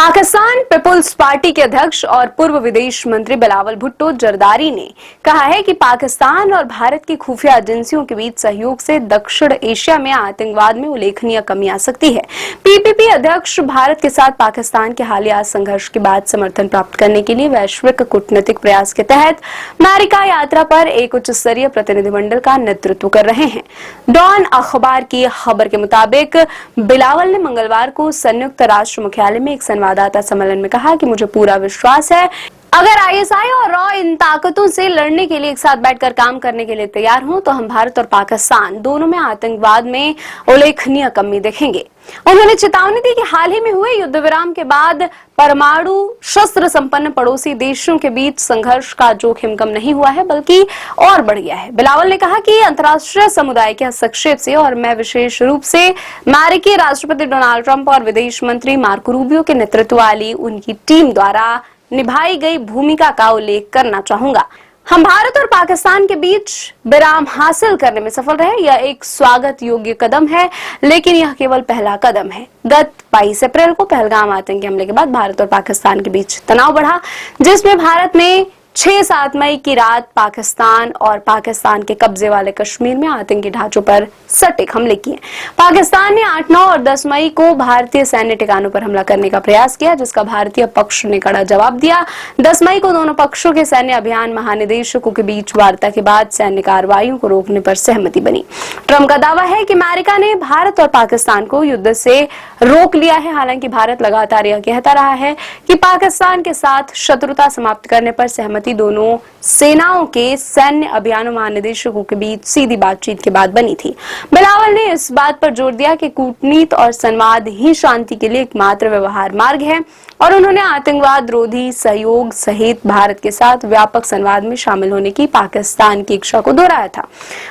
Pakistan people's party के अध्यक्ष और पूर्व विदेश मंत्री बिलावल भुट्टो जरदारी ने कहा है कि पाकिस्तान और भारत की खुफिया एजेंसियों के बीच सहयोग से दक्षिण एशिया में आतंकवाद में उल्लेखनीय कमी आ सकती है। पीपीपी अध्यक्ष भारत के साथ पाकिस्तान के हालिया संघर्ष के बाद समर्थन प्राप्त करने के लिए वैश्विक कूटनीतिक प्रयास के तहत अमेरिका यात्रा पर एक उच्च स्तरीय प्रतिनिधिमंडल का नेतृत्व कर रहे हैं। डॉन अखबार की खबर के मुताबिक बिलावल ने मंगलवार को संयुक्त राष्ट्र मुख्यालय में एक संवाददाता सम्मेलन में कहा कि मुझे पूरा विश्वास है अगर आईएसआई और रॉ इन ताकतों से लड़ने के लिए एक साथ बैठकर काम करने के लिए तैयार हों तो हम भारत और पाकिस्तान दोनों में आतंकवाद में उल्लेखनीय कमी देखेंगे। उन्होंने चेतावनी दी कि हाल ही में हुए युद्ध विराम के बाद परमाणु शस्त्र संपन्न पड़ोसी देशों के बीच संघर्ष का जोखिम कम नहीं हुआ है बल्कि और बढ़ गया है। बिलावल ने कहा कि अंतर्राष्ट्रीय समुदाय के हस्तक्षेप से और मैं विशेष रूप से अमेरिकी राष्ट्रपति डोनाल्ड ट्रंप और विदेश मंत्री मार्को रूबियो के नेतृत्व वाली उनकी टीम द्वारा निभाई गई भूमिका का उल्लेख करना चाहूंगा। हम भारत और पाकिस्तान के बीच विराम हासिल करने में सफल रहे। यह एक स्वागत योग्य कदम है, लेकिन यह केवल पहला कदम है। गत 22 अप्रैल को पहलगाम आतंकी हमले के बाद भारत और पाकिस्तान के बीच तनाव बढ़ा, जिसमें भारत ने 6-7 मई की रात पाकिस्तान और पाकिस्तान के कब्जे वाले कश्मीर में आतंकी ढांचों पर सटीक हमले किए। पाकिस्तान ने 8, 9 और 10 मई को भारतीय सैन्य ठिकानों पर हमला करने का प्रयास किया, जिसका भारतीय पक्ष ने कड़ा जवाब दिया। 10 मई को दोनों पक्षों के सैन्य अभियान महानिदेशकों के बीच वार्ता के बाद सैन्य कार्रवाइयों को रोकने पर सहमति बनी। ट्रंप का दावा है कि अमेरिका ने भारत और पाकिस्तान को युद्ध से रोक लिया है। हालांकि भारत लगातार यह कहता रहा है कि पाकिस्तान के साथ शत्रुता समाप्त करने पर सहमति दोनों सेनाओं के सैन्य अभियान महानिदेशकों के बीच सीधी बातचीत के बाद बनी थी। बिलावल ने इस बात पर जोर दिया कि कूटनीति और संवाद ही शांति के लिए एकमात्र व्यवहार मार्ग है और उन्होंने आतंकवाद रोधी सहयोग सहित भारत के साथ व्यापक संवाद में शामिल होने की पाकिस्तान की इच्छा को दोहराया था।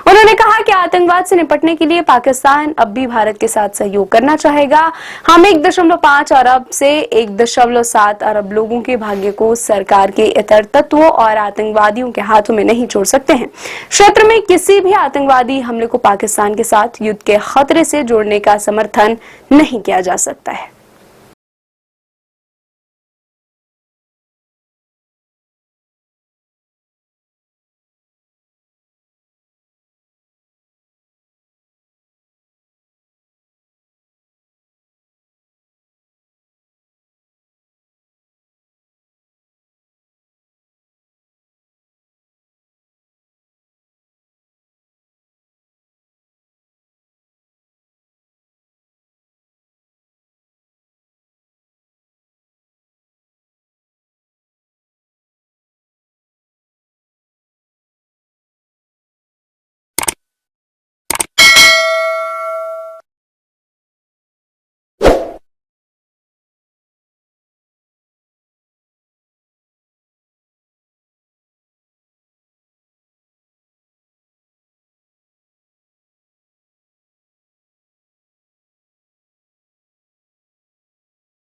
उन्होंने कहा कि आतंकवाद से निपटने के लिए पाकिस्तान अब भी भारत के साथ सहयोग करना चाहेगा। हम 1.5 अरब से 1.7 अरब लोगों के भाग्य को सरकार के इतर तत्वों और आतंकवादियों के हाथों में नहीं छोड़ सकते हैं। क्षेत्र में किसी भी आतंकवादी हमले को पाकिस्तान के साथ युद्ध के खतरे से जोड़ने का समर्थन नहीं किया जा सकता है।